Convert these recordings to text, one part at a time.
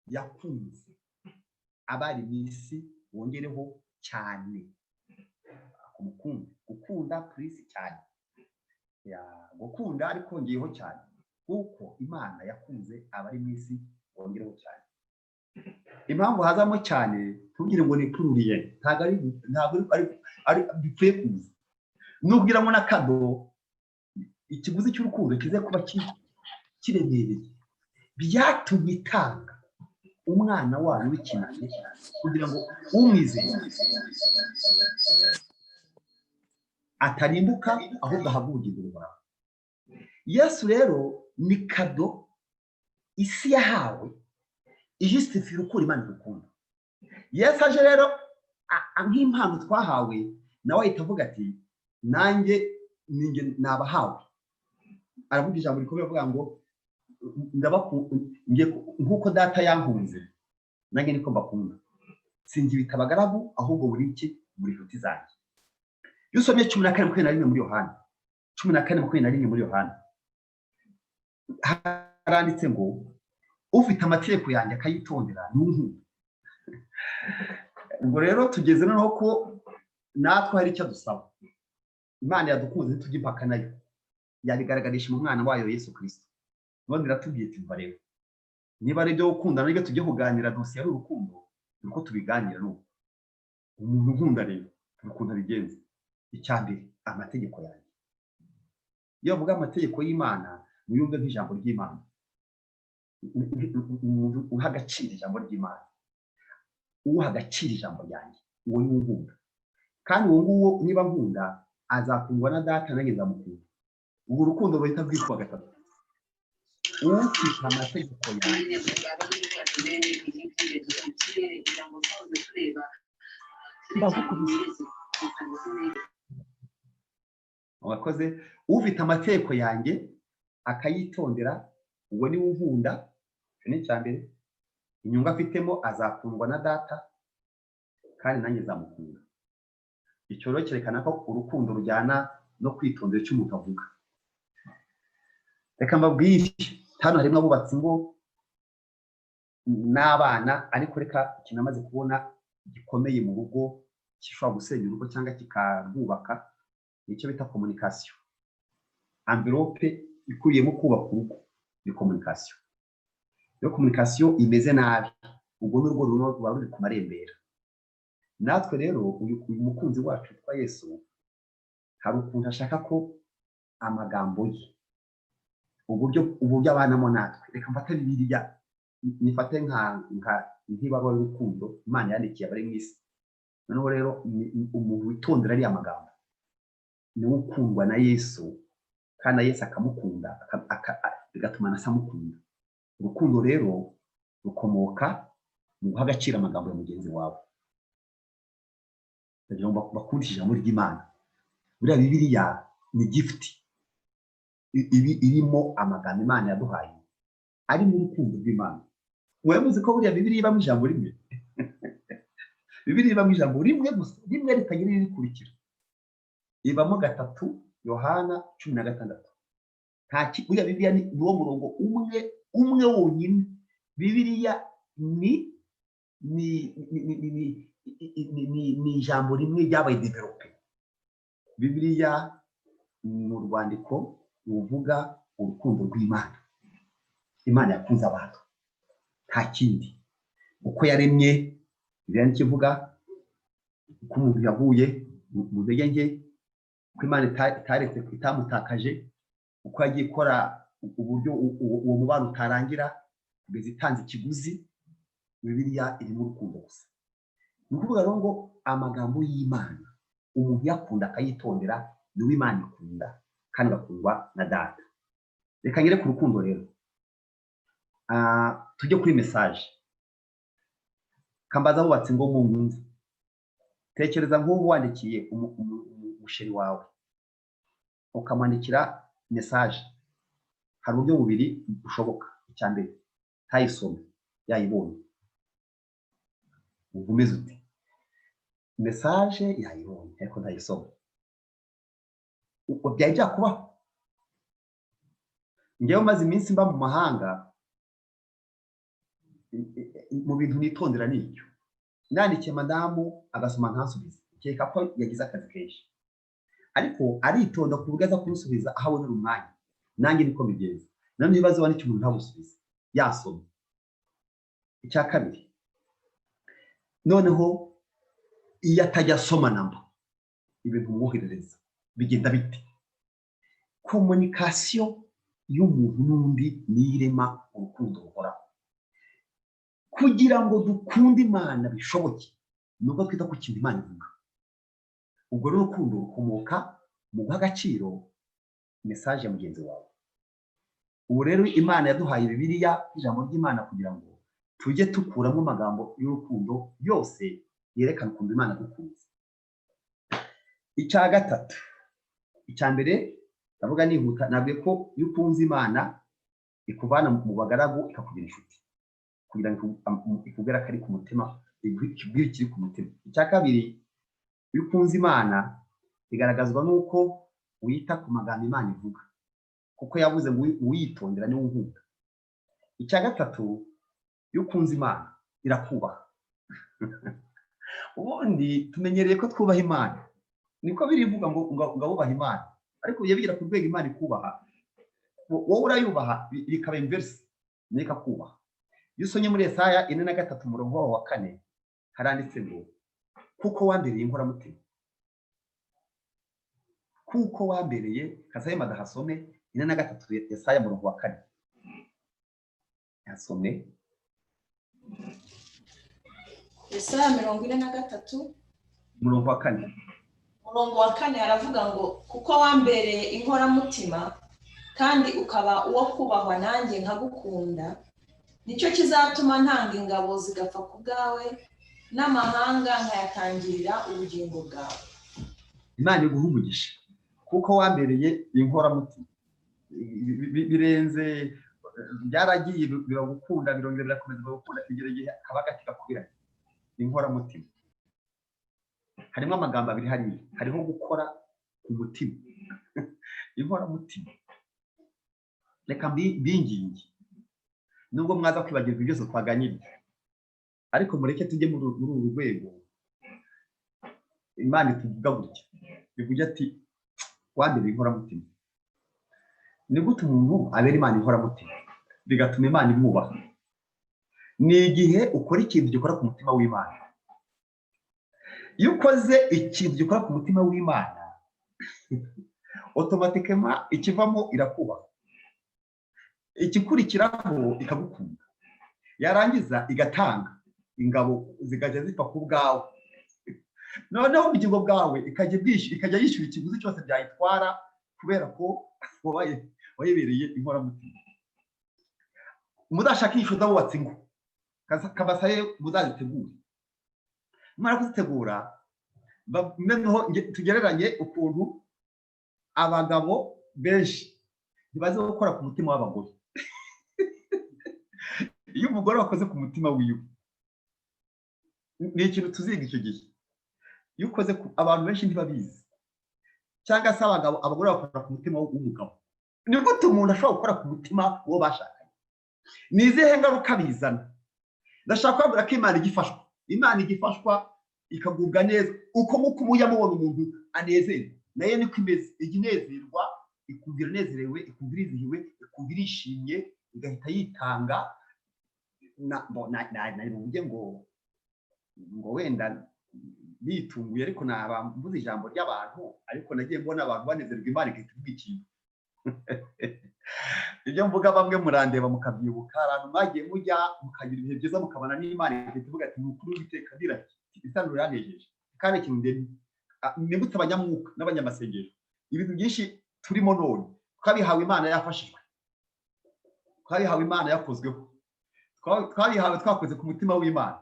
yakunze abari mu isi, wongereho cyane gukunda purisi cyane, gukunda ariko wongeyeho cyane, kuko Imana yakunze abari mu isi, wongereho cyane. Impamvu hazamo cyane tubwire ngo ni pluriye, ntabwo ari bipfuye kuza. Nubwira ngo nakado ikiguzi cy'urukundo kize kuba kiremereye, byatumye itanga umwana wayo w'ikinege kugira ngo umwizeye atarimbuka ahubwo ahabwe ubugingo buhoraho. Yesu rero ni kado isi yahawe ijustifira uko Imana idukunda. Yesu aje rero nk'impano twahawe, nawe ahita avuga ati nanjye ninjye nabahawe. Aravuga ijambo rikomeye avuga ngo nk'uko data yankunze nanjye niko mbakunda, singibita abagaragu ahubwo buri inshuti zanjye. Iyo usomye 14:21 muri Yohana, 14:21 muri Yohana haranditse ngo ufite amategeko yanjye akayitondera n'unkunda. Ubwo rero tugeze noneho ko natwe hari icyo dusaba. Imana yadukunze ntitujye impaka nayo, yabigaragarisha mu mwana wayo Yesu Kristo. None iratubwiye iti rero niba ari byo gukunda n'ibyo tujye kuganira dosiye ari urukundo, nuko tubiganira n'uko umuntu nkunda rero urukundo bigenze. Icyambere amategeko yanjye. Iyo avuga amategeko y'Imana muyumve nk'ijambo ry'Imana, uha agaciro ijambo ry'Imana, uha agaciro ijambo ryanjye, uwo ni nkunda. Kandi uwo nguwo niba nkunda azakundwa na data nanjye nzamukunda. Ubu urukundo ruhita rwitwa gatatu. Ufite amategeko yanjye wakoze, ufite amategeko yanjye akayitondera, uwo ni unkunda. Icyo ni icyambere. Inyungu afitemo azakundwa na data kandi nanjye nzamukunda. Icyo rero cyerekana ko urukundo rujyana no kwitondera icyo umuntu avuga. Reka mbabwire, hano harimo abubatsi ngo n'abana, ariko reka ikintu amaze kubona gikomeye mu rugo gishobora gusenya urugo cyangwa kikarwubaka, nicyo bita communication. Envelope ikuyemo kubaka urugo ni communication. Iyo communication imeze nabi, ubwo n'urugo ruba ruri ku marembera. Natwe rero uyu mukunzi wacu twa Yesu hari ukuntu ashaka ko amagambo ye, uburyo abanamo natwe. Reka mfate Bibiliya, nifate nk'ibaruwa y'urukundo Imana yandikiye abari mu isi. Noneho rero umuntu witondera ari amagambo niwe ukundwa na Yesu, kandi Yesu akamukunda, bigatuma na samukunda. Urukundo rero rukomoka mu guha agaciro amagambo ya mugenzi wawe. Ndagira ngo bakundishe ijambo ry'Imana. Buriya Bibiliya ni gift irimo amagambo Imana yaduhaye ari mu rukundo rw'Imana. Mwabuze ko buriya Bibiliya ibamo ijambo rimwe. Bibiliya ibamo ijambo rimwe gusa, rimwe ritagira irikurikira. Ibamo 3 Yohana 16. Buriya Bibiliya ni uwo murongo umwe wonyine. Bibiliya ni ijambo rimwe ryabaye develope. Bibiliya ni urwandiko ruvuga urukundo rw'Imana. Imana yakunze abantu, nta kindi. Uko yaremye Bibiliya kivuga, uko umuntu yavuye mu ntege nke, uko Imana itamutakaje, uko yagiye ikora uburyo uwo mubano utarangira kugeza itanze ikiguzi. Bibiliya irimo urukundo gusa. Ni ukuvuga rero ngo amagambo y'Imana umuntu yakunda akayitondera, niwe Imana ikunda kandi bakundwa na data. Reka ngere ku rukundo rero. Tujye kuri message. Kambaza bubatse ngo munkunze. Tekereza nk'ubu wandikiye umusheri wawe, ukamwandikira message. Hari uburyo bubiri bushoboka. Icyambere, ntayisome yayibonye, umeze ute? Message yayibonye ariko ntayisome, uko byajya kubaho. Ngewe maze iminsi mba mu mahanga, mu bintu nitondera n'icyo nandikiye madamu agasoma ntasubize keka ko yagize akazi kenshi ariko aritonda ku buryo aza kumusubiza aho abonera umwanya nanjye niko bigenza none ibibazo wandika umuntu ntabusubize yasoma icya kabiri noneho iyo atajya asoma namba ibintu mwoherereza bigenda bite communication y'umuntu n'undi nirema urukundo ruhoraho kugira ngo dukunde Imana bishoboke nubwo twita ku kintu Imana ivuga ubwo rukundo rukomoka mu guha agaciro message ya mugenzi wawe ubu rero Imana yaduhaye Bibiliya ijambo ry'Imana kugira ngo tujye tukuramo amagambo y'urukundo yose yerekana ukuntu Imana dukunze icya gatatu icya mbere ndavuga nihuta nabwe ko iyo ukunze Imana ikuvana mu bagaragu ikakugira inshuti kugira ngo ikubwira ko ari ku mutima ikubwira ikiri ku mutima icya kabiri iyo ukunze Imana igaragazwa n'uko wita ku magambo Imana ivuga kuko yavuze ngo uyitondera niwe unkunda icya gatatu iyo ukunze Imana irakubaha ubundi tumenyereye ko twubaha Imana niko birivuga ngo wubaha Imana ariko yabigira ku rwego Imana ikubaha wowe urayubaha bikaba inverse nika kubaha iyo usomye muri Yesaya 4:3 umurongo wa 4 haranditse ngo kuko wambereye inkoramutima kuko wambereye kasaye madahasome 4:3 Yesaya umurongo wa 4 yasomye Yesaya 43 umurongo wa 4 umurongo wa 4 aravuga ngo kuko wambereye inkoramutima kandi ukaba uwo kubahwa nanjye nkagukunda nicyo kizatuma ntanga ingabo zigapfa ku bwawe n'amahanga nkayatangirira ubugingo bwawe Imana iguhumugisha kuko wambereye inkoramutima birenze byaragiye biragukunda birongera birakomeza gukunda kigera igihe kabagati gakubiranye inkoramutima harimo amagambo abiri hariho gukora ku mutima inkoramutima reka mbingingi nubwo mwaza kwibagirwa byose twaganyirije ariko mureke tujye muri uru rwego Imana ituvuga gutya bivuga ati wambereye inkoramutima ni gute umuntu abera Imana inkoramutima bigatuma Imana imwubaha ni igihe ukora ikintu gikora ku mutima w'Imana iyo ukoze ikintu gikora ku mutima w'Imana automatically ikivamo irakubaha ikikurikiraho ikagukunda yarangiza igatanga ingabo zigajya zipfa ku bwawe noneho ubugingo bwawe ikajya yishyura ikiguzi cyose byayitwara kubera ko wayibereye inkoramutima mudashakisha udabubatse ingo kabasaye muzazitegure mara kuzitegura noneho tugereranye ukuntu abagabo benshi ntibazi gukora ku mutima w'abagore iyo umugore wakoze ku mutima wiwe ni ikintu tuziga icyo gihe iyo ukoze abantu benshi ntibabizi cyangwa se abagore bakora ku mutima w'umugabo ni gute umuntu ashobora gukora ku mutima w'uwo bashakanye ni izihe ngaruka bizana ndashaka kubabwira ko Imana igifashwa ikagubwa neza uko muko muyamubona umuntu anezerwa nayo niko imeze iginezerwa ikumvira nezerewe ikumvira izihiwe ikumvira ishimye igahita yitanga na bivuge ngo wenda bitunguye ariko nabambuza ijambo ry'abantu ariko nagiye mbona abantu banezerwa Imana igahita ivuga ikintu ibyo mvuga bamwe murandeba mukabyibuka abantu mwagiye mujya mukagira ibihe byiza mukabana n'Imana igahita ivuga ati nukuri witeka dirati isanzwe yanejeje kandi ikintu ndende nibutse abanyamwuka n'abanyamasengesho ibintu byinshi turimo none twabihawe Imana yafashijwe twabihawe Imana yakozweho twabihawe twakoze ku mutima w'Imana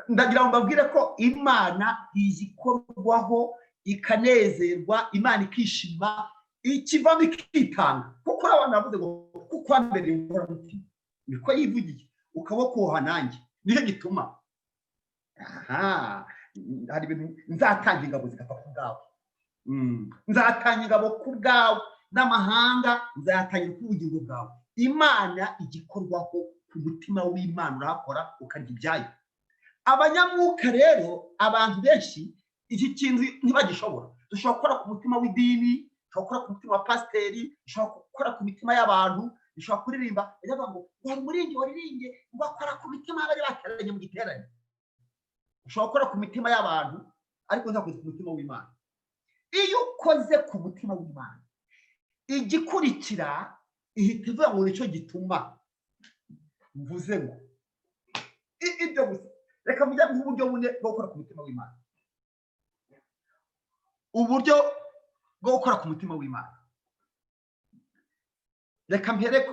ndagira ngo mbabwire ko Imana izikorwaho ikanezerwa Imana ikishima ikivamo ikitanga kuko abantu bavuze ngo kuko wambereye inkoramutima niko yivugiye ukabokoha nanjye nicyo gituma hari ibintu nzatanga ingabo zigapfa ku bwawe nzatanga ingabo ku bwawe n'amahanga nzatangira ku bugingo bwawe Imana igikorwaho ku mutima w'Imana urahakora ukarya ibyayo. Abanyamwuka rero abantu benshi iki kintu ntibagishobora. Dushobora gukora ku mutima w'idini, dushobora gukora ku mutima wa pasiteri, dushobora gukora ku mitima y'abantu, dushobora kuririmba bavuga ngo wari umuringi wariringe ugakora ku mitima y'abari bateranye mu giterane. Ushobora gukora ku mitima y'abantu ariko ntakoze ku mutima w'Imana. Iyo ukoze ku mutima w'Imana igikurikira ihita ivuga ngo nicyo gituma mvuze ngo ibyo gusa. Reka mujye mu buryo bune bwo gukora ku mutima w'Imana. Uburyo bwo gukora ku mutima w'Imana, reka mpere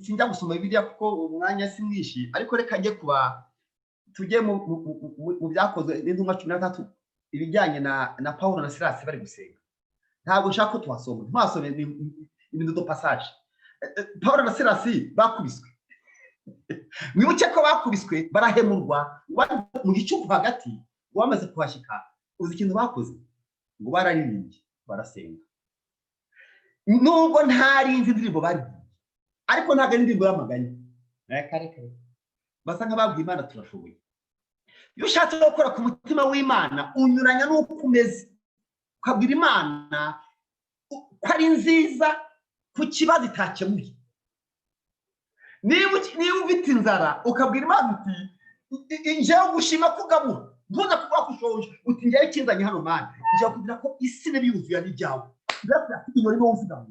sinjya gusoma Bibiliya kuko umwanya si mwinshi, ariko reka njye kuba tujye mu byakozwe n'intumwa 13 ibijyanye na Paulo na Silas bari gusenga. Ntabwo nshaka ko tuhasoma, twasome ibintu do passage. Paulo na Silas bakubiswe, mwibuke ko bakubiswe barahemurwa mu gicuku hagati, wamaze kuhashyika uzi ikintu bakoze ngo bararirimbye barasenga. Nubwo ntarinzi indirimbo bari, ariko ntago ari indirimbo y'amaganya. Reka basa nk'ababwiye Imana turashoboye. Iyo ushatse gukora ku mutima w'Imana unyuranya n'uko umeze, ukabwira Imana ko ari nziza ku kibazo itakemuye. Niba ufite inzara ukabwira Imana uti njyewe gushima kugabura, ntuza kuvuga ko ushonje, uti njyewe ikinzanye hano Mana njyewe kugira ko isi n'ibiyuzuye n'ibyawe. Inyoni no uvuga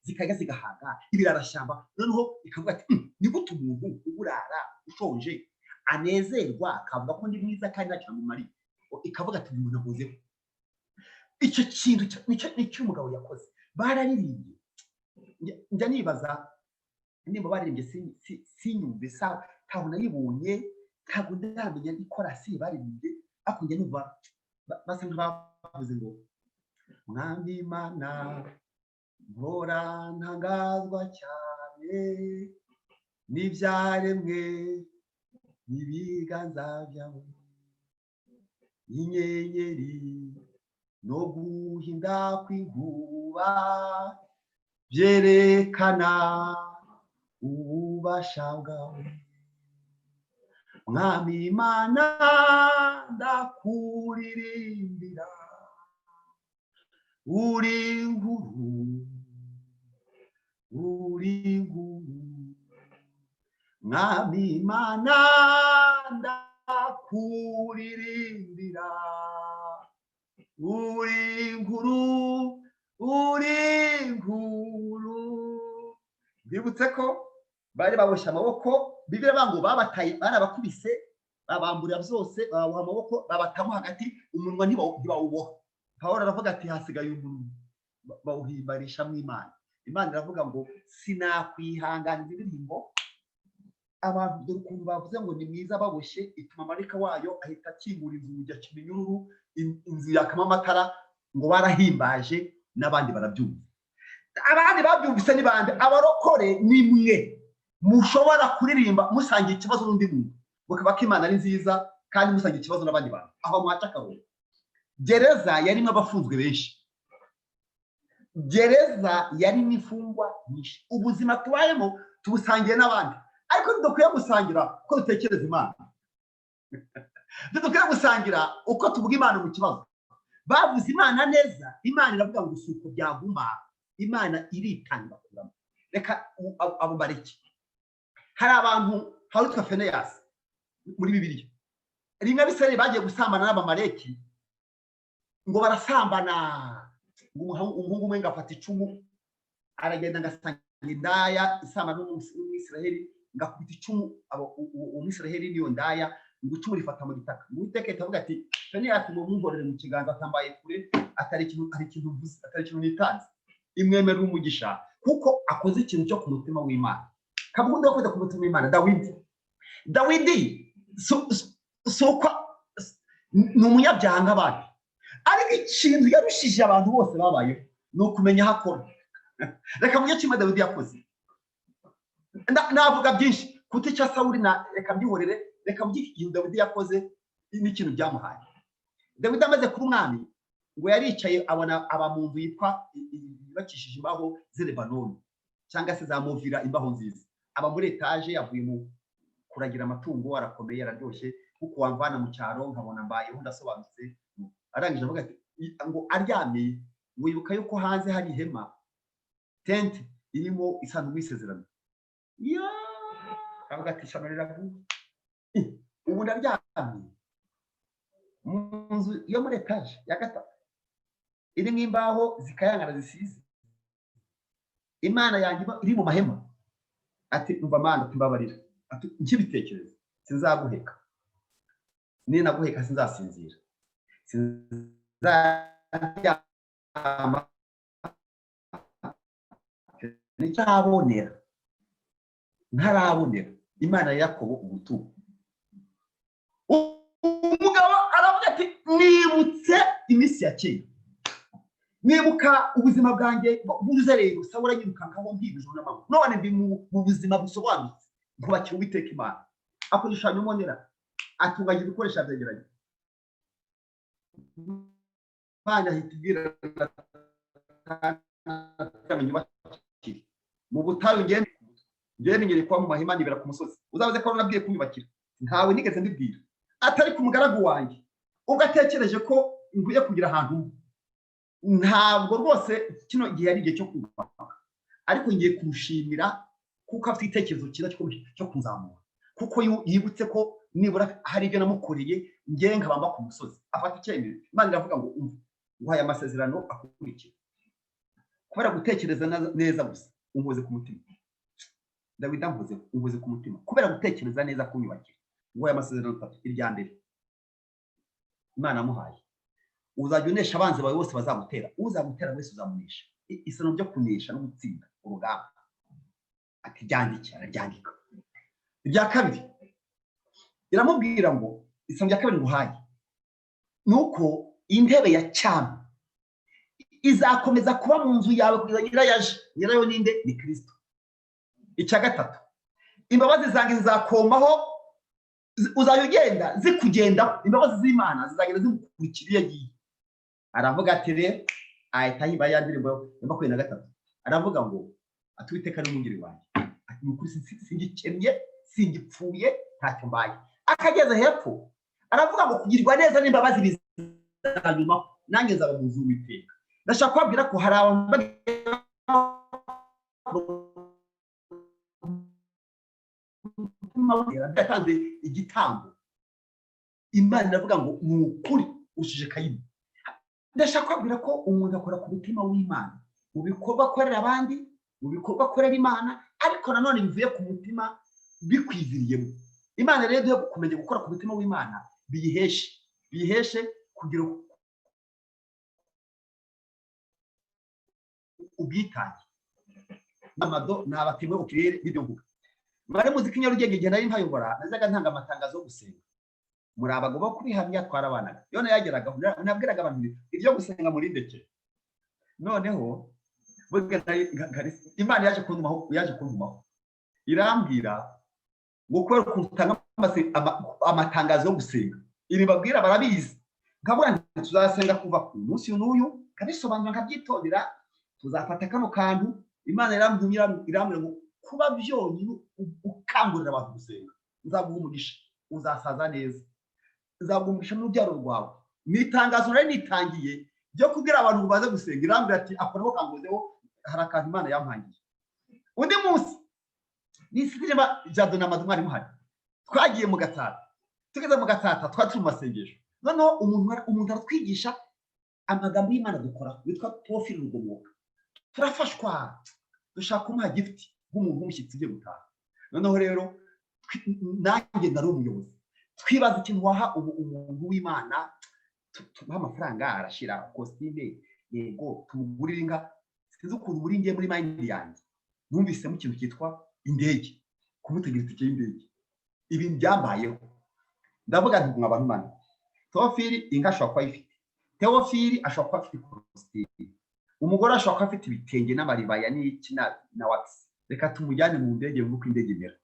zikajya zigahaga ibirarashyamba, noneho ikavuga ati ni gute umuntu uburara ushonje anezerwa akavuga ko ndi mwiza kandi ntacyo amumariye, ikavuga ati umuntu ahuzeho. Icyo kintu nicyo umugabo yakoze. Bararirimbye, njya nibaza nimba baririmbye sinyumve sa ntabwo nayibonye, ntabwo ndamenya ikorasi baririmbye, ariko njya numva basa nk'abavuze ngo Mwami Imana mpora ntangazwa cyane n'ibyaremwe n'ibiganza byawe, inyenyeri no guhinda kw'inkuba byerekana ububasha bwawe. Mwami Imana ndakuririmbira, uri inkuru, Mwami Imana ndakuririmbira, uri inkuru. Bibutse ko bari baboshye amaboko, Bibiliya bango babataye, barabakubise babamburira byose, babaha amaboko babatamo hagati, umunwa ntibawuboha. Pawulo aravuga ati hasigaye umuntu bawuhimbarisha mu Imana. Imana iravuga ngo sinakwihanganira indirimbo abantu dore ukuntu bavuze ngo ni mwiza baboshye, ituma marika wayo ahita akingura inzugi akiminyururu, inzu yakama amatara, ngo barahimbaje n'abandi barabyumva. Abandi babyumvise ni bande? Abarokore nimwe mushobora kuririmba musangiye ikibazo n'undi muntu, mukaba ko Imana ari nziza kandi musangiye ikibazo n'abandi bantu, aho mwaca akarori. Gereza yarimo abafunzwe benshi, gereza yarimo imfungwa nyinshi. Ubuzima tubayemo tubusangiye n'abandi, ariko dukwiye gusangira uko dutekereza Imana. Dukwiye gusangira uko tuvuga Imana mu kibazo. Bavuze Imana neza, Imana iravuga ngo usuko byaguma, Imana iritanga kuramo. Reka abo bareke. Hari abantu hawitwa Feneyasi muri Bibiliya, rimwe Abisirayeli bagiye gusambana n'Abamaleki, ngo barasambana, umuhungu umwe ngafata icumu aragenda ngasanga indaya isambana n'Umwisirayeli, ngakubita icumu Umwisirayeli niyo ndaya, ngo icumu rifata mu gitaka. Uwiteka itavuga ati Feneyasi ngo mwumvorere mu kiganza atambaye kure, atari ikintu nitanze, imwemerera umugisha kuko akoze ikintu cyo ku mutima w'Imana. Kabundi wakoze ku mutima w'Imana. Dawidi soko ni umunyabyaha nk'abandi, ariko ikintu yarushije abantu bose babayeho ni ukumenya aho akora. Reka mujye kimwe Dawidi yakoze. Navuga byinshi ku cya Sawuli na reka mbyihorere, reka mujye ikintu Dawidi yakoze n'ikintu byamuhaye. Dawidi amaze kuba umwami, ngo yaricaye abona aba mu nzu yitwa yubakishije imbaho z'Lebanoni cyangwa se za Movira, imbaho nziza. aba muri etaje, avuye mu kuragira amatungo, arakomeye, araryoshye, kuko wamvana mu cyaro nkabona mbayeho ndasobanutse. Arangije avuga ati ngo aryamye, wibuka yuko hanze hari ihema tente irimo isanduku y'isezerano. Avuga ati shano riravuga, ubu ndaryamye mu nzu yo muri etaje ya gatatu irimo imbaho zikayangana zisize, Imana yanjye iri mu mahema. Ati umva Mana, tumbabarira, ati nkibitekereza sinzaguheka, ni naguheka sinzasinzira, sinzaryama, ntarabonera Imana ya Yakobo ubutumwa. Umugabo aravuga ati nibutse iminsi ya kera, nibuka ubuzima bwanjye buze rero Sawuli yirukankaho mbibijwe n'amaguru, none ndi mu buzima busobanutse, nkubakira Uwiteka Imana. Akoresha umonera, atunganya ibikoresho byegeranye. Imana ihitibwira mu butayu ngende ngere kwa mu mahema nibera ku musozi, uzabaze ko nabwiye kumubakira, ntawe nigeze ndibwira atari ku mugaragu wanjye. Ugatekereje ko nguye kugira ahantu, ntabwo rwose kino gihe ari igihe cyo kubaka, ariko ngiye kumushimira kuko afite itekerezo cyiza cyo kuzamura, kuko yibutse ko nibura hari ibyo namukoreye ngiye nkabamba ku musozi. Afata icyemezo, Imana iravuga ngo nguhaye amasezerano akurikira kubera gutekereza neza gusa, unkoze ku mutima. Dawidi unkoze ku mutima kubera gutekereza neza kunyubakira, nguhaye amasezerano atatu. Irya mbere, Imana amuhaye, uzajya unesha abanzi bawe bose bazamutera, uzamutera wese uzamunesha. Isano byo kunesha no gutsinda urugamba. Ati ryandika. Irya kabiri, iramubwira ngo isano rya kabiri nguhaye nuko intebe ya cyami izakomeza kuba mu nzu yawe kugeza nyirayo ninde? Ni Kristo. Icya gatatu, imbabazi zanjye zizakomaho, uzajya ugenda zikugenda, imbabazi z'Imana zizagenda zimukurikira iyo agiye. Aravuga ati rero, ahita yiba ya ndirimbo ya 23, aravuga ngo ati Uwiteka ni umwungeri wanjye, ati mukuri singikennye, singipfuye, ntacyo mbaye. Akageza hepfo aravuga ngo kugirwa neza n'imbabazi bizanyuma, nanjye nzaba mu nzu y'Uwiteka. Ndashaka kubabwira ko hari abantu yatanze igitambo, Imana iravuga ngo ni ukuri ushije Kayini. Ndashaka kubabwira ko umuntu akora ku mutima w'Imana, mu bikorwa akorera abandi, mu bikorwa akorera Imana, ariko nanone bivuye ku mutima bikwiziriyemo. Imana rero yo kumenya gukora ku mutima w'Imana biyiheshe kugira ubwitange. Amado nabatimwe ukirere n'ibyo mvuga. Mare muziki Nyarugenge igihe nari mpayobora, nazaga ntanga amatangazo yo gusenga. Muri abagabo kubihamya twarabanaga. Yone yageraga nabwiraga abantu ibyo gusenga muri ndeke. Noneho Imana yaje kuntumaho. Irambwira ngo kwera kutanga amatangazo yo gusenga. Ibi babwira barabizi. Nkavuga nti tuzasenga kuva ku munsi n'uyu, kabisobanura nkabyitondera, tuzafata kano kantu. Imana irambwira ngo kuba byonyine ukangurira abantu gusenga, uzaguha umugisha, uzasaza neza, uzaguha umugisha n'ubyaro rwawe. Nitangazo nari nitangiye byo kubwira abantu baze gusenga. Irambwira ati akoreho kangozeho, hari akantu Imana yampangiye. Undi munsi nisirima jado na madumari muhari, twagiye mu Gatsata. Tugeze mu Gatsata twaturi mu masengesho. Noneho umuntu aratwigisha amagambo y'Imana dukora, witwa Teofile Rugomoka. Turafashwa, dushaka kumuha gift nk'umuntu w'umushyitsi ugiye gutaha. Noneho rero nanjye ndari umuyobozi, twibaza ikintu waha umuntu w'Imana, tumuha amafaranga arashira costume, yego tumugurira inka. Sinzi ukuntu muri ngiye muri mind yanjye numvisemo ikintu cyitwa indege, kumutegera itike y'indege. Ibi byambayeho, ndavuga nti abantu Imana, Teofile inka ashobora kuba ifite, Teofile ashobora kuba afite costume, umugore ashobora kuba afite ibitenge n'amaribaya n'iki na wax. Reka tumujyane mu ndege nk'uko indege imera.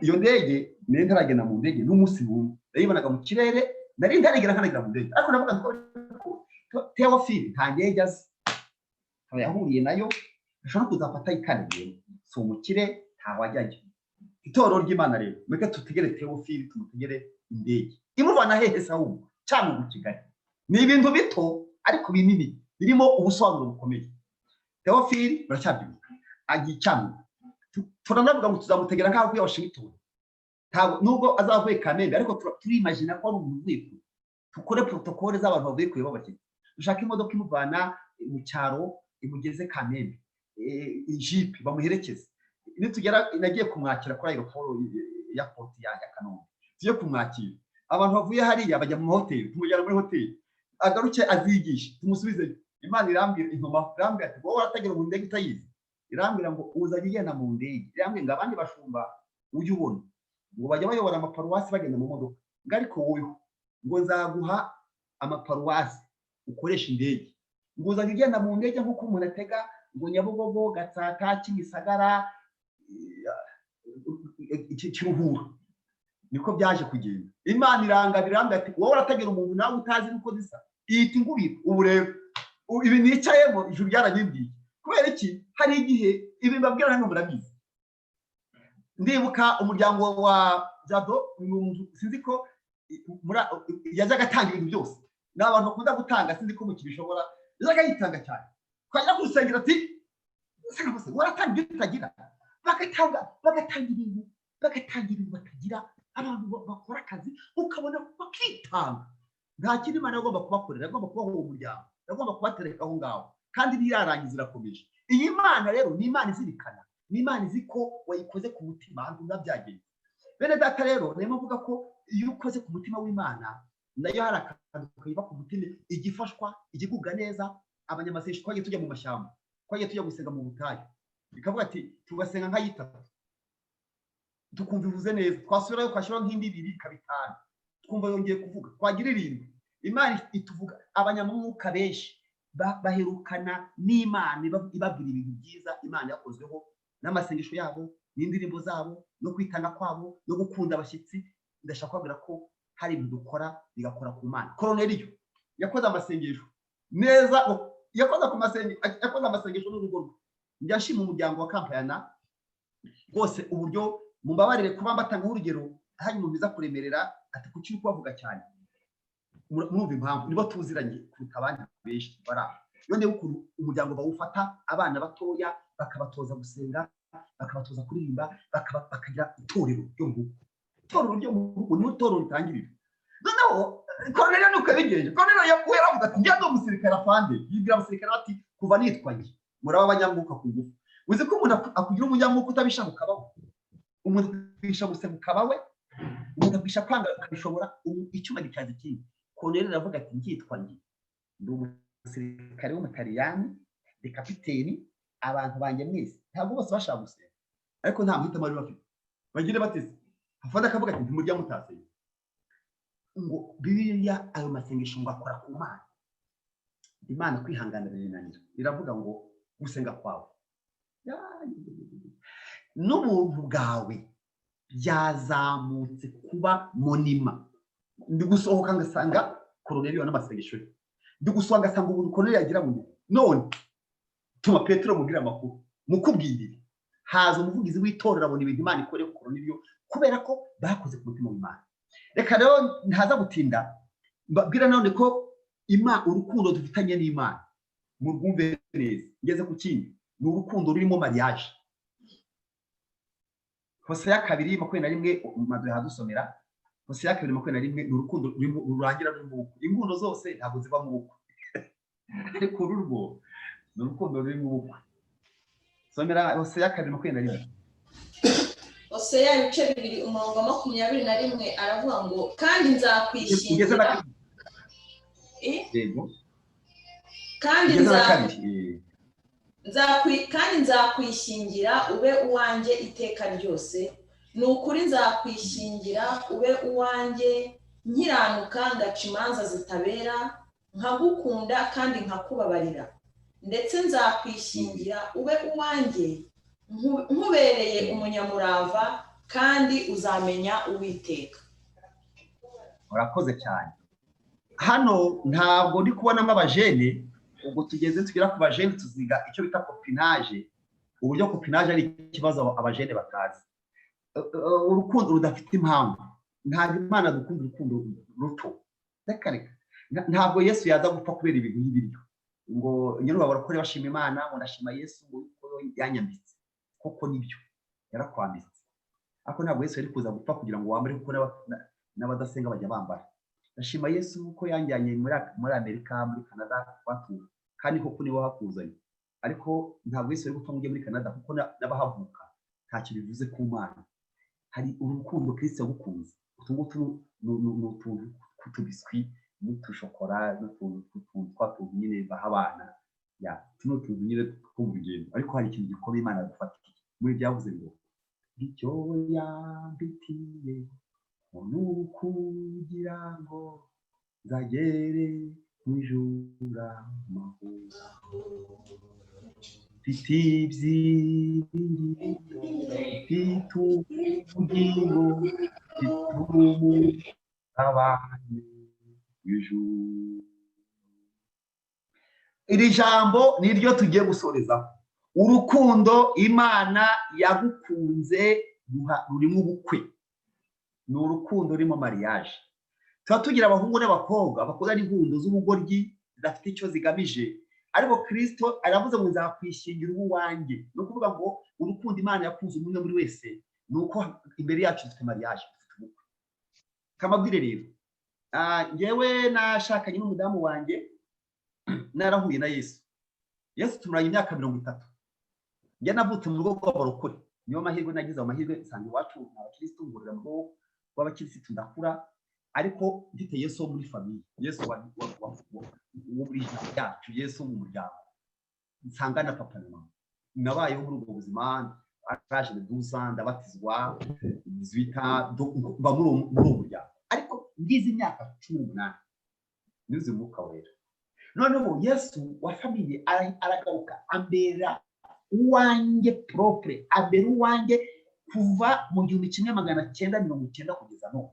Iyo ndege nari ntaragenda mu ndege n'umunsi n'umwe, nayibonaga mu kirere, nari ntarigera nkanagira mu ndege. Ariko navuga ngo Teofile nta ndege azi, yahuriye nayo, ashobora kuzafata ikandagiye, so umukire ntaho ajyayo. itorero ry'Imana rero mweke tutegere Theophile tumutegere indege imuvana hehe Sawuli cyangwa mu Kigali ni ibintu bito ariko binini birimo ubusobanuro bukomeye Theophile baracyabyuka agicamwe turanavuga ngo tuzamutegera nkaho kuya Washington ntabwo nubwo azavuye Kamembe ariko turimagina ko ari umuntu wikuru tukore protocole z'abantu bavuye kure babakije dushaka imodoka imuvana mu cyaro imugeze Kamembe ijipi bamuherekeze nitugera nagiye kumwakira kuri aeroport ya port ya Kanombe tuye kumwakira abantu bavuye hariya bajya mu hoteli tumujyana muri hoteli agaruke azigisha tumusubize Imana irambira intoma irambira ati wowe urategera mu ndege utayizi irambira ngo uzajya igenda mu ndege irambira ngo abandi bashumba ujye ubona ngo bajya bayobora amaparuwasi bagenda mu modoka ngo ariko wowe ngo nzaguha amaparuwasi ukoresha indege ngo uzajya igenda mu ndege nk'uko umuntu atega ngo Nyabugogo Gatsata Kimisagara Kiruhura niko byaje kugenda Imana irangabira ati wowe urategera umuntu nawe utazi uko zisa ihita ingubira ubu rero ibi nicayemo ijuru ryaranyibwiye kubera iki hari igihe ibi mbabwira hano murabizi ndibuka umuryango wa Jado sinzi ko yajaga atanga ibintu byose n'abantu bakunda gutanga sinzi ko mukibishobora yajaga yitanga cyane kwajya gusengera ati se waratanga ibyo utagira bagatanga ibintu batagira abantu bakora akazi ukabona bakitanga nta kindi Imana agomba kubakorera agomba kubaho uwo muryango agomba kubatereka aho ngaho kandi birarangiza irakomeje iyi Mana rero ni Imana izirikana ni Imana izi ko wayikoze ku mutima hantu nabyagenze bene data rero nemo mvuga ko iyo ukoze ku mutima w'Imana nayo hari akantu kayiba ku mutima igifashwa igiguga neza abanyamasengesho twagiye tujya mu mashyamba twagiye tujya gusenga mu butayu bikavuga ati tugasenga nka yitatu tukumva ivuze neza twasubirayo kwashiraho nk'indi 2 kabitana twumva yongeye kuvuga twagira irindi Imana ituvuga abanyamwuka benshi baherukana n'Imana ibabwira ibintu byiza Imana yakozweho n'amasengesho yabo n'indirimbo zabo no kwitana kwabo no gukunda abashyitsi ndashaka kubabwira ko hari ibintu dukora bigakora ku Mana Cornelio yakoze amasengesho neza yakoze amasengesho n'urugo rwe njyashima umuryango wa Kampayana rwose uburyo mumbabarire kuba mbatanga urugero hanyuma biza kuremerera ati kuki kubavuga cyane murumva impamvu nibo tuziranye kuruta abandi benshi bara yone ukuntu umuryango bawufata abana batoya bakabatoza gusenga bakabatoza kuririmba bakagira itorero ryo mu rugo ni itorero ritangirira noneho Cornelio nuko bigenje Cornelio yakuye aravuga ati njya ndo umusirikare afande yibwira umusirikare ati kuva nitwaye muraba abanyamwuka ku ngufu uzi ko umuntu akugira umunyamwuka utabisha mukabaho umuntu bisha gusemuka bawe umuntu bisha kwanga akabishobora icyuma gikaze kinyi Cornelio aravuga ati ngitwa ngi ndi umusirikare w'umutaliyani de kapiteni abantu banje mwese ntabwo bose bashaka gusenga ariko nta muhitamo ari bafite bagire batese afanda akavuga ati ntimurya mutase ngo Bibiliya ayo masengesho ngo akora ku Mana Imana kwihanganira n'inanira iravuga ngo gusenga kwawe n'ubuntu bwawe byazamutse kuba monima ndi gusohoka ngasanga Cornelio n'amasengesho ndi gusohoka ngasanga ubuntu Cornelio yagira ngo none tuma Petero mubwira amakuru mukubwirire haza umuvugizi w'itorero abona ibintu Imana ikore ku Cornelio kubera ko bakoze ku mutima w'Imana reka rero ntaza gutinda mbabwira none ko urukundo dufitanye n'Imana mu rwumve neza ngeze ku kindi ni urukundo rurimo mariage Hosea 2:21 madwe hadusomera Hosea 2:21 ni urukundo rurangira n'umuko inkundo zose ntabwo ziva mu buko ariko ururwo ni urukundo ruri mu buko somera Hosea 2:21 Hosea 2:21 aravuga ngo kandi nzakwishingira kandi nzakwishingira ube uwanjye iteka ryose ni ukuri nzakwishingira ube uwanjye nkiranuka ngaca imanza zitabera nkagukunda kandi nkakubabarira ndetse nzakwishingira ube uwanjye nkubereye umunyamurava kandi uzamenya Uwiteka. Urakoze cyane. Hano ntabwo ndi kubonamo abajene ubwo tugeze tugira ku bajene tuziga icyo bita copinage uburyo copinage ari ikibazo abajene batazi urukundo rudafite impamvu. Ntabwo Imana dukunda urukundo ruto, reka ntabwo Yesu yaza gupfa kubera ibintu y'ibiryo ngo nyine barakore bashima Imana ngo ndashima Yesu ngo yanyambitse, kuko nibyo yarakwambitse, ariko ntabwo Yesu yari kuza gupfa kugira ngo wambare, kuko n'abadasenga bajya bambara. Ndashima Yesu ko yanjyanye muri Amerika, muri Canada twatuye, kandi koko nibo hakuzanye, ariko ntabwo Yesu yari gupfa ngo ujye muri Canada, kuko n'abahavuka ntacyo bivuze ku Mana. Hari urukundo Kristo yagukunze. Utu ngutu ni utuntu tw'utubiswi n'utushokora n'utuntu tw'utuntu nyine baha abana, tuno tuntu nyine two mu rugendo, ariko hari ikintu gikomeye Imana yadufatiye. Muri byavuze ngo icyo yambitiye ni ukugira ngo nzagere mu ijuru amahoro, mfite ibyiringiro, mfite ubugingo, mfite abantu ijuru. Iri jambo niryo tugiye gusorezaho. Urukundo Imana yagukunze rurimo ubukwe, ni urukundo rurimo mariage. Tuba tugira abahungu n'abakobwa bakora n'inkundo z'ubugoryi zidafite icyo zigamije, ariko Kristo aravuze ngo nzakwishingira uwanjye. No kuvuga ngo urukundo Imana yakunze umwe muri wese, nuko imbere yacu dufite mariage, dufite ubukwe. Kamabwire rero, ngewe nashakanye n'umudamu wanjye narahuye na Yesu. Yesu tumuranye imyaka 30. Njye navutse mu rugo rw'abarokore, niyo mahirwe nagize, amahirwe nsanga iwacu n'abakristo, ngurira mu rugo rw'abakirisitu ndakura, ariko mfite Yesu wo muri famille, Yesu wo muri yacu, Yesu mu muryango, nsanga na papa na mama. Nabayeho muri ubwo buzima, araje dusa ndabatizwa 18 mba muri uwo muryango, ariko ngize imyaka 18 nize Mwuka Wera. Noneho Yesu wa famille aragaruka ambera uwanjye propre, ambera uwanjye kuva mu 1990 kugeza none.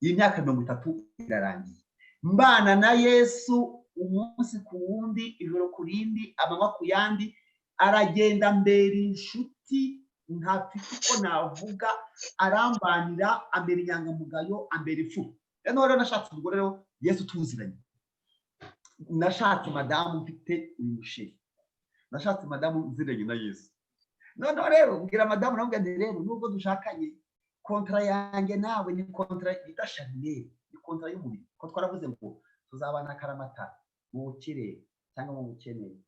Iyi myaka 30 irarangiye mbana na Yesu umunsi ku wundi, ijoro ku rindi, amanywa ku yandi. Aragenda mbere inshuti, ntafite uko navuga, arambanira, ambera inyangamugayo, ambera ifu. Rero nashatse umugore rero Yesu tuziranye. Nashatse madamu mfite umusheri, nashatse madamu nziranye na Yesu. Noneho rero mbwira madamu, navuga nti rero nubwo dushakanye, kontra yanjye nawe ni kontra idashanire, ni kontra y'umubiri, ko twaravuze ngo tuzabana karamata mu bukire cyangwa mu bukene,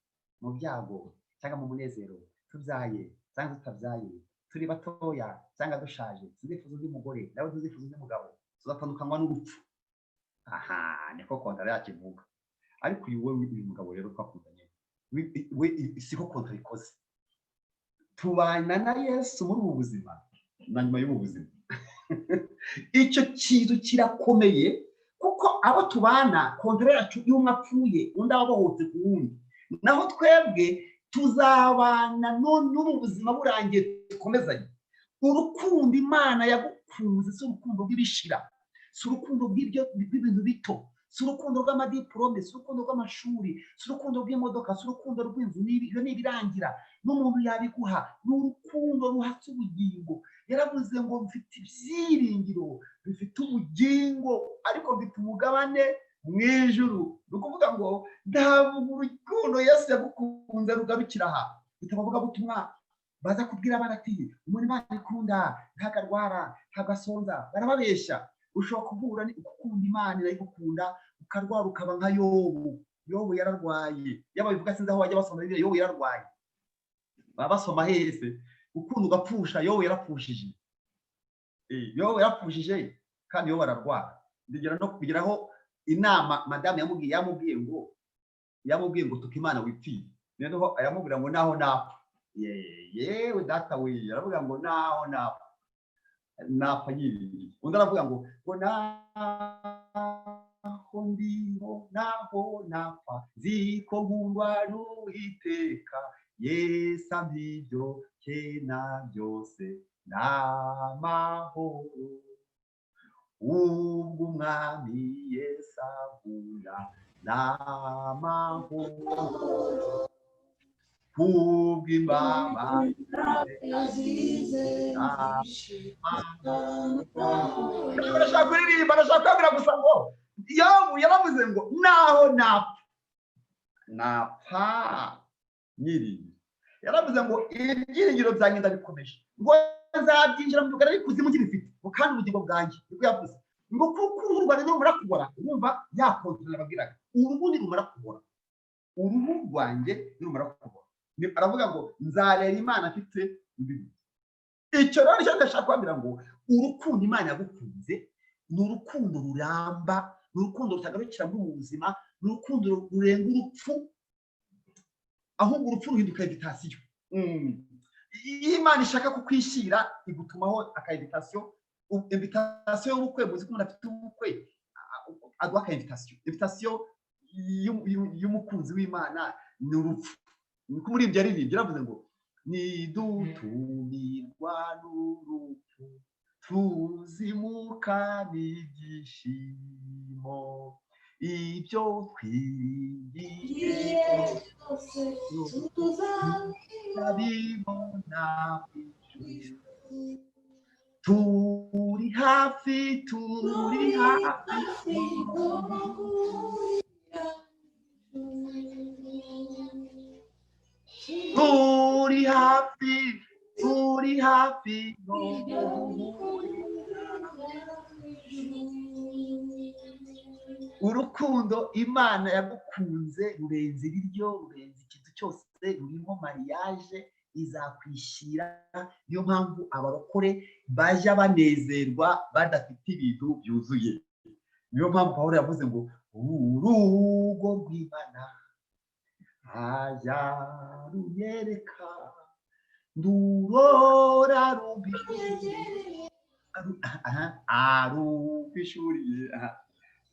mu byago cyangwa mu munezero, tubyaye cyangwa tutabyaye, turi batoya cyangwa dushaje, tuzifuza undi mugore nawe tuzifuza undi mugabo, tuzatandukanywa n'urupfu. Aha niko kontra yacu ivuga. Ariko uyu mugabo rero twakundanye we siko kontra ikoze. Tubana na Yesu muri ubu buzima na nyuma y'ubu buzima. Icyo kintu kirakomeye, kuko abo tubana kontra yacu y'umwe apfuye undi abahohotse ku wundi, naho twebwe tuzabana n'ubu buzima burangiye dukomezanye. Urukundo Imana yagukunze si urukundo rw'ibishira, si urukundo rw'ibintu bito, si urukundo rw'amadiplome, si urukundo rw'amashuri, si urukundo rw'imodoka, si urukundo rw'inzu. Ibyo nibirangira n'umuntu yabiguha. Ni urukundo ruhatse ubugingo. Yaravuze ngo mfite ibyiringiro, bifite ubugingo, ariko mfite umugabane mu ijuru. Ni ukuvuga ngo ntabwo urukundo Yesu yagukunze rugarukira aha. Bitabavuga butumwa baza kubwira abana ati umuntu Imana ikunda ntagarwara ntagasonza, barababeshya. Ushobora kuhura ukunda Imana irayigukunda, ukarwara ukaba nka Yobu. Yobu yararwaye, yaba bivuga sinzi aho bajya basoma Bibiliya. Yobu yararwaye, baba basoma hese. Ukunda ugapfusha, Yobu yarapfushije. Yobu yarapfushije kandi Yobu ararwara. Ndigera no kugeraho inama madamu yamubwiye ngo tuka Imana wipfire. Noneho ayamubwira ngo naho napfa, yewe data we, aravuga ngo naho napfa yiringiye. Undi aravuga ngo naho ndiho naho napfa ziko nkundwa n'Uwiteka, Yesu ambibyo kena byose n'amahoro. Ubwo Umwami Yesu ankunda n'amahoro. kubw'imbaba barashaka kuririmba, barashaka kwabira gusa ngo Yobu yaravuze ngo naho napfa nyiri, yaravuze ngo ibyiringiro byanjye ndabikomeje, ngo nzabyinjira mu rugari kuzimu ngibifite, ngo kandi ubugingo bwanjye, nibwo yavuze ngo kuko uruhu rwanjye numara kubora, urumva yakontorera ababwiraga uruhu nirumara kubora, uruhu rwanjye nirumara kubora, aravuga ngo nzarera Imana afite ibibi. Icyo rero nicyo ndashaka kubabwira ngo urukundo Imana yagukunze ni urukundo ruramba, ni urukundo rutagarukira mu buzima, ni urukundo rurenga urupfu, ahubwo urupfu ruhinduka invitasiyo. Iyo Imana ishaka kukwishyira igutumaho akayinvitasiyo, invitasiyo y'ubukwe, muzi ko umuntu afite ubukwe aduha akayinvitasiyo y'umukunzi w'Imana ni urupfu. Niko muri ibyo yaririmbye, yaravuze ngo nidutumirwa n'urupfu tuzimuka n'ibyishimo, ibyo twiringiye tuzabibona turi hafi urukundo Imana yagukunze rurenze ibiryo, rurenze ikintu cyose, rurimo mariage, izakwishyira. Niyo mpamvu abarokore bajya banezerwa badafite ibintu byuzuye. Niyo mpamvu Pawulo yavuze ngo urugo rw'Imana ajya runyereka, ndurora arubishuriye,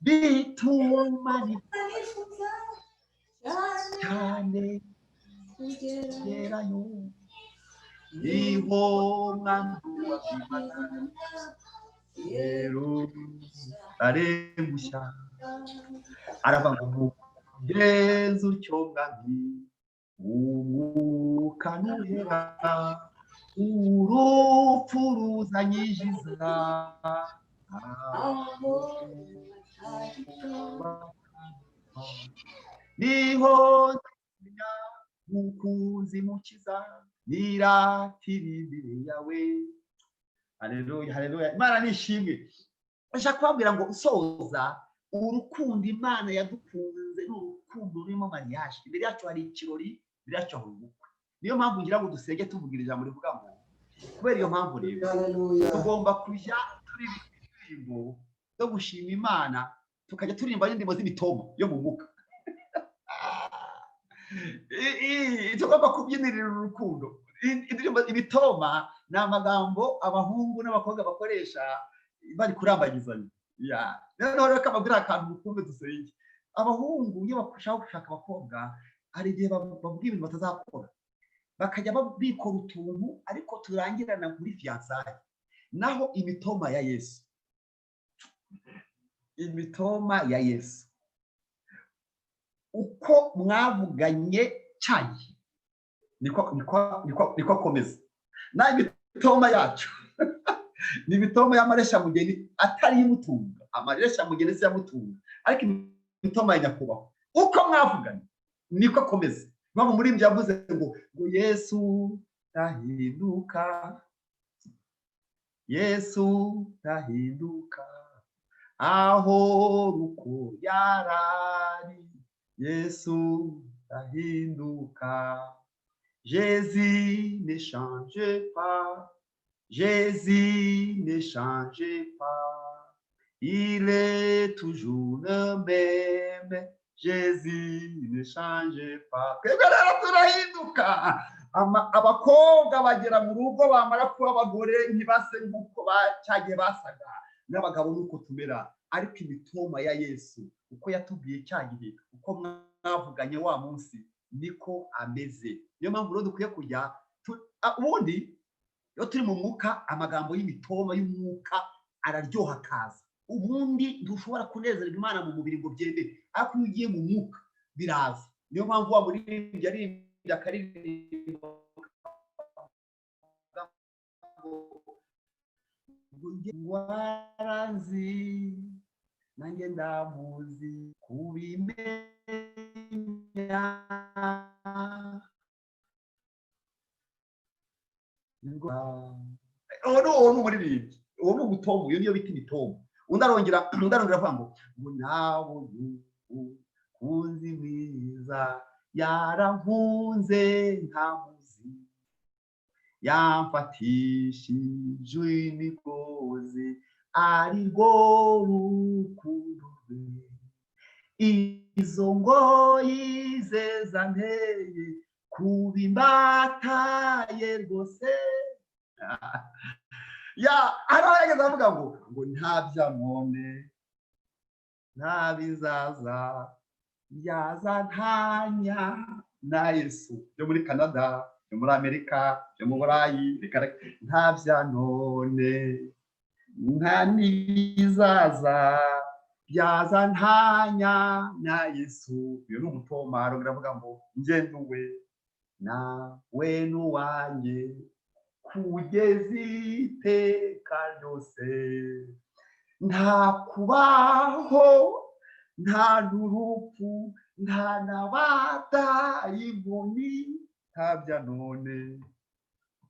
bituma nifuza cyane kugerayo, niho mwandu w'Imana Yerusalemu nshya. Aravuga ngo Yesu utyo mwami, umwuka nuhera, urupfu ruzanyijiza, niho nzamenya umukunzi mukiza, niratira imbere yawe. Haleluya, haleluya, Imana nishimwe. Ndashaka kubabwira ngo usoza, urukundo Imana yadukunze ni urukundo rurimo mariage. Imbere yacu hari ikirori, imbere yacu hari ubukwe. Niyo mpamvu ngira ngo dusenge tuvugira ijambo rivuga ngo, kubera iyo mpamvu rero tugomba kujya turirimba indirimbo zo gushima Imana, tukajya turirimba indirimbo z'imitomo yo mu mwuka. Tugomba kubyinirira urukundo. Indirimbo imitoma ni amagambo abahungu n'abakobwa bakoresha bari kurambagizanya. Noneho rero kababwira akantu mukumve dusenge. Abahungu iyo bashaka gushaka abakobwa, hari igihe bavuga ibintu batazakora, bakajya bikora utuntu ariko turangirana muri fiyansaye. Naho imitoma ya Yesu, imitoma ya Yesu, uko mwavuganye cyane niko akomeza. Na imitoma yacu ni imitoma y'amaresha mugeni atari imutunga. Amaresha mugeni si yamutunga, ariko imitoma ya nyakubahwa. Uko mwavuganye niko akomeza. Mpamvu muri ibyo yavuze ngo Yesu tahinduka, Yesu tahinduka, aho ruko yarari, Yesu tahinduka. Jésus ne change pas, Jésus ne change pas, il est toujours le même, Jésus ne change pas. Twebwe rero turahinduka. Abakobwa bagera mu rugo bamara kuba abagore ntibase nk'uko cyagiye basaga, n'abagabo nuko tumera. Ariko imitoma ya Yesu uko yatubwiye cyagihe, uko mwavuganye wa munsi, niko ameze. Niyo mpamvu rero dukwiye kujya ubundi iyo turi mu mwuka, amagambo y'imitoma y'umwuka araryoha kaza. Ubundi ntushobora kunezerwa Imana mu mubiri ngo byende, ariko iyo ugiye mu mwuka biraza. Niyo mpamvu wa muri yari akaririmbo waranzi nanjye ndamuzi kubimenya uwo ni umuririmbyi, uwo ni umutombo, iyo niyo bita imitombo. Undi arongera avuga ngo nawe kunzi mwiza yarankunze ntamuzi yamfatishije imigozi ari rwo rukundo rwe izo ngoyi ze zanteye kubimbataye rwose. Arageze avuga ngo nta byamone nta bizaza byaza ntanya na Yesu. Byo muri Canada, byo muri Amerika, byo mu Burayi, nta bya none nta n'ibizaza byaza ntanya na Yesu. Uyu ni umutomaro uravuga ngo njye nduwe nawe n'uwanjye kugeza iteka ryose, nta kubaho nta n'urupfu nta n'abadayimoni nta bya none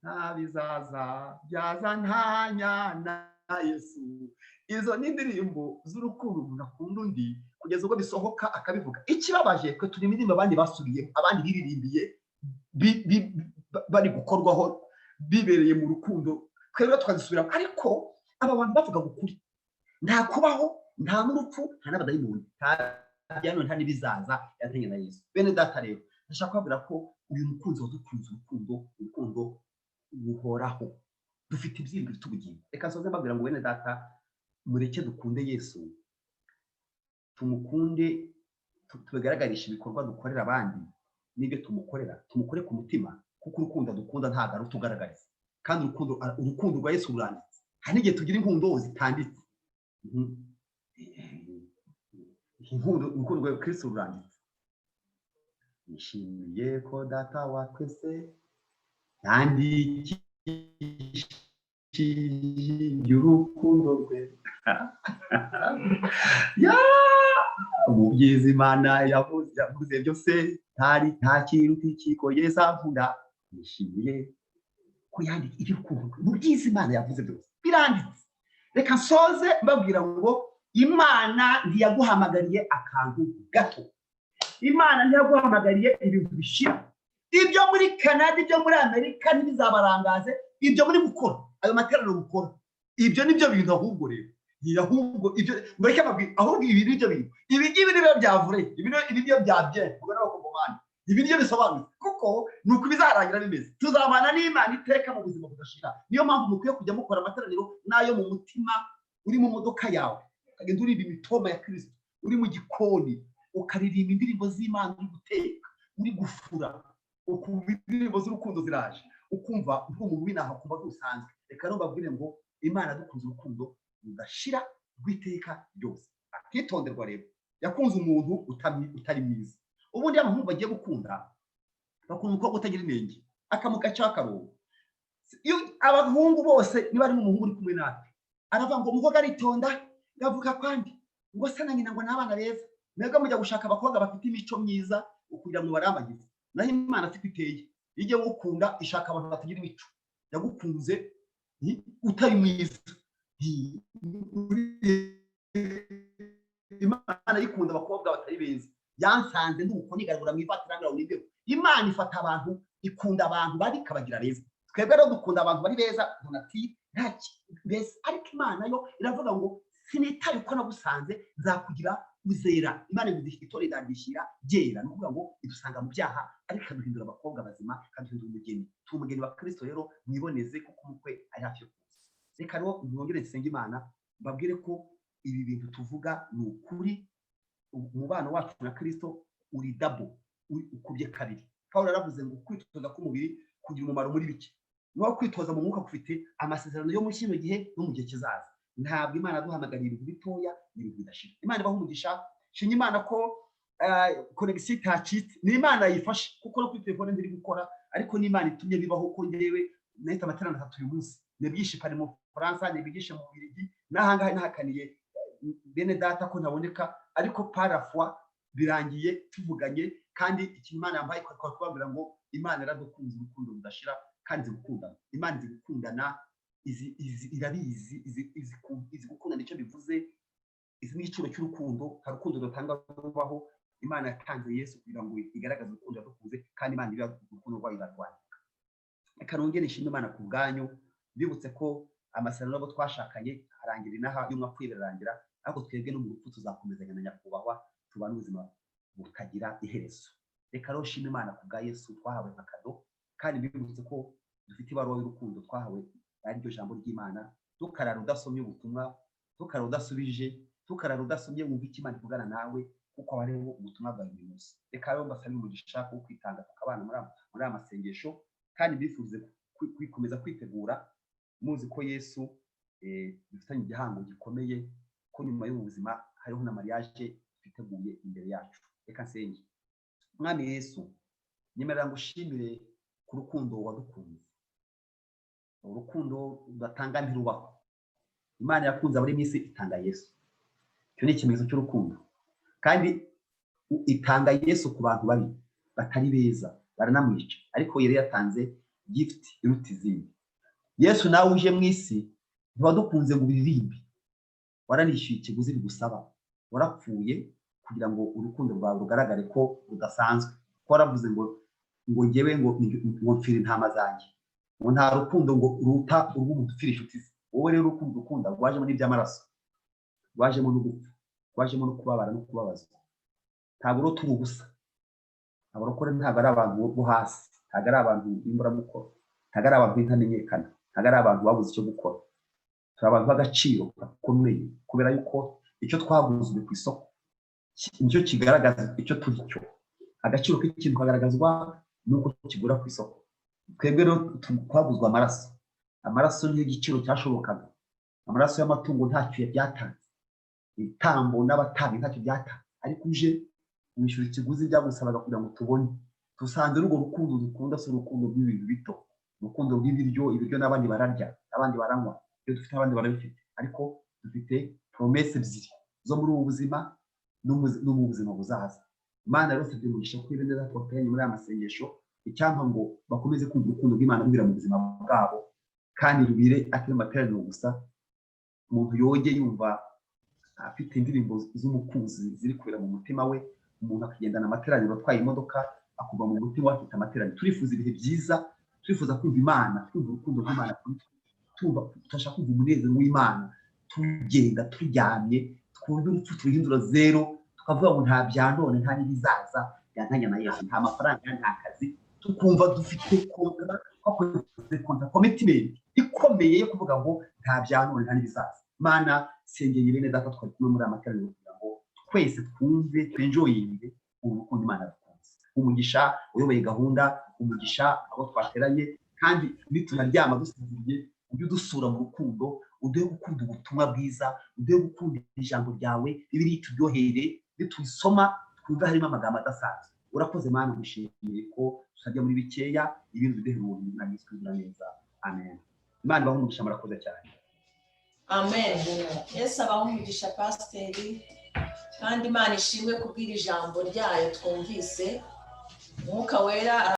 nta bizaza byaza ntanya na Yesu. Izo ni indirimbo z'urukundo umuntu akunda undi kugeza ubwo bisohoka akabivuga. Ikibabaje ko turi indirimbo abandi basubiye, abandi biririmbiye bari gukorwaho bibereye mu rukundo, twebwe twazisubiramo. Ariko aba bantu bavuga ukuri, nta kubaho nta n'urupfu nta n'abadayimoni nta n'ibizaza yazanye na Yesu. Bene data rero ndashaka kubabwira ko uyu mukunzi wadukunze urukundo buhoraho, dufite ibyiringiro by'ubugingo. Reka nsoze mbabwira ngo bene data mureke dukunde Yesu, tumukunde, tubigaragarisha ibikorwa dukorera abandi n'ibyo tumukore ku mutima, kuko urukundo dukunda ntabwo ari utugaragariza. Kandi urukundo rwa Yesu ruranditse. Hari n'igihe tugira inkundo zitanditse, urukundo rwa Kristo ruranditse. Nishimiye ko data wa twese yandikishije urukundo rwe mu byiza Imana yavuze byose nta kintu kiko Yesu avuga. Nishimiye ko yandika iby'urukundo mu byiza Imana yavuze byose biranditse. Reka nsoze mbabwira ngo Imana ntiyaguhamagariye akantu gato. Imana ntiyaguhamagariye ibintu bishira. Ibyo muri Canada, ibyo muri Amerika ntibizabarangaze, ibyo muri gukora ayo materaniro gukora, ibyo nibyo bintu ahubwo rero ahubwo ibyo mureke babwira, ahubwo ibi nibyo bintu, ibi nibyo byavure, ibi nibyo byabye ubwo n'abakomomani, ibi nibyo bisobanutse, kuko nuko bizarangira bimeze. Tuzabana n'Imana iteka mu buzima budashira. Niyo mpamvu mukwiye kujya mukora amateraniro nayo mu mutima, uri mu modoka yawe ukagenda uririmba imitoma ya Kristo, uri mu gikoni ukaririmba indirimbo z'Imana, uri guteka, uri gufura, ukumva indirimbo z'urukundo ziraje, ukumva umuntu w'inaha kumva dusanzwe. Reka rero mbabwire ngo Imana dukunze urukundo rudashira rw'iteka ryose. Akitonderwa rero, yakunze umuntu utari mwiza. Ubundi abantu bagiye gukunda bakunda umukobwa utagira inenge, akamuka cyakarongo. Iyo abahungu bose niba ari umuhungu uri kumwe natwe aravuga ngo umukobwa aritonda gavuka kwandi ngo se na nyina ngo n'abana beza, mwebwe mujya gushaka abakobwa bafite imico myiza ukugira ngo barambagize. Naho Imana sifiteye ijye gukunda ishaka abantu batagira imico. Yagukunze utari mwiza. Imana yikunda abakobwa batari beza. Yansanze nduko nigaragura mu ifatiranga n'ibyo. Imana ifata abantu, ikunda abantu bari kabagira beza. Twebwe rero dukunda abantu bari beza, donati ntaki beza. Ariko Imana yo iravuga ngo sinitaye uko nagusanze nzakugira uzera. Imana idufitore ndandishira byera, no kuvuga ngo idusanga mu byaha ariko aduhindura abakobwa bazima kandi duhindura umugeni. Tumugeni wa Kristo rero mwiboneze kuko umukwe ari hafi yo kuza. Reka rero mwongere dusenge Imana, mbabwire ko ibi bintu tuvuga ni ukuri. Umubano wacu na Kristo uri double, ukubye kabiri. Paulo yaravuze ngo kwitoza k'umubiri kugira umumaro muri bike, no kwitoza mu mwuka kufite amasezerano yo mu kino gihe no mu gihe kizaza. Ntabwo Imana duhamagariye ibintu bitoya n'ibintu bidashira. Imana ibaha umugisha. Shinga Imana ko connection itacitse ni Imana yifashe kuko no kuri telefone ndiri gukora ariko ni Imana itumye bibaho ko ngewe nahita amaterano 3 uyu munsi nebyishe pari mu France nebyishe mu Birigi nahanga nahakaniye bene data ko ntaboneka ariko parafwa birangiye tuvuganye kandi ikimana yambaye kwa kubabwira ngo Imana iradukunze urukundo rudashira kandi zigukundana Imana zigukundana irabizi izi gukundana icyo bivuze izi ni iciro cy'urukundo hari urukundo rutanga rubaho Imana yatanze Yesu kugira ngo igaragaze urukundo yadukunze kandi Imana iri urukundo rwayo irarwanya reka nongere nshime Imana ku bwanyu bibutse ko amasezerano abo twashakanye arangira inaha y'umwe apfirarangira ariko twebwe no mu rupfu tuzakomezanya na nyakubahwa tubana ubuzima butagira iherezo reka rero nshime Imana ku bwa Yesu twahawe akado kandi bibutse ko dufite ibaruwa y'urukundo twahawe ari ryo jambo ry'Imana tukarara udasomye ubutumwa tukarara udasubije tukarara udasomye wumva ikimana kuvugana nawe kuko hariho ubutumwa bwa buri munsi reka rero mbasabire umugisha wo kwitanga tukabana muri amasengesho kandi bifuze kwikomeza kwitegura muzi ko Yesu dufitanye igihango gikomeye ko nyuma y'ubuzima hariho na mariage twiteguye imbere yacu reka nsenge Mwami Yesu nyemerera ngushimire ku rukundo wadukunze urukundo udatanga ntirubaho Imana yakunze abari mwisi itanga Yesu cyo ni ikimenyetso cy'urukundo kandi itanga Yesu ku bantu babi batari beza baranamwica ariko yari yatanze gift iruta izindi Yesu nawe uje mwisi ntiwadukunze ngo biririmbe waranishyuye ikiguzi bigusaba warapfuye kugira ngo urukundo rwawe rugaragare ko rudasanzwe ko waravuze ngo ngewe ngo mfire intama zanjye ngo nta rukundo ngo ruta urw'umuntu ufira inshuti ze wowe rero urukundo ukunda rwajemo n'iby'amaraso rwajemo no gupfa rwajemo no kubabara no kubabazwa ntabwo rero turi ubusa abarokore ntabwo ari abantu bo hasi ntabwo ari abantu b'imburamukoro ntabwo ari abantu b'intamenyekana ntabwo ari abantu babuze icyo gukora turi abantu b'agaciro gakomeye kubera yuko icyo twaguzwe ku isoko nicyo kigaragaza icyo turi cyo agaciro k'ikintu kagaragazwa nuko kigura ku isoko twebwe rero twaguzwe amaraso niyo giciro cyashobokaga amaraso y'amatungo ntacyo byatanze itambo n'abatanga ntacyo byatanze ariko uje umwishyura ikiguzi byagusabaga kugira ngo tubone tusanze urwo rukundo dukunda si urukundo rw'ibintu bito urukundo rw'ibiryo ibiryo n'abandi bararya abandi baranywa iyo dufite abandi barabifite ariko dufite promesse ebyiri zo muri ubu buzima no mu buzima buzaza Imana rero tujye mugisha kuri bene data twatanye muri amasengesho icyampa ngo bakomeze kumva urukundo rw'Imana rubira mu buzima bwabo kandi rubire atari amateraniro gusa umuntu yoge yumva afite indirimbo z'umukunzi ziri kubera mu mutima we umuntu akagendana amateraniro atwaye imodoka akuva mu mutima afite amateraniro turifuza ibihe byiza turifuza kumva Imana twumva urukundo rw'Imana kuri tumva tutashaka kumva umunezero w'Imana tugenda turyamye twumva urupfu turihindura zero tukavuga ngo nta bya none nta n'ibizaza yantanya na Yesu nta mafaranga nta kazi tukumva dufite kontra commitment ikomeye yo kuvuga ngo nta bya none nta n'ibizaza Mana sengeye bene data twari kumwe muri amateraniro kugira ngo twese twumve twenjoyinge urukundo Imana dukunze umugisha uyoboye gahunda umugisha abo twateranye kandi nitunaryama dusinziriye ujye dusura mu rukundo uduhe gukunda ubutumwa bwiza uduhe gukunda ijambo ryawe bibiri turyohere bitwisoma twumva harimo amagambo adasanzwe urakoze Mana ngushimiye ko tutajya muri bikeya ibintu bideho na Yesu neza amen Imana ibahe umugisha murakoze cyane amen Yesu abahe umugisha pasiteri kandi Imana ishimwe kubwira ijambo ryayo twumvise Mwuka Wera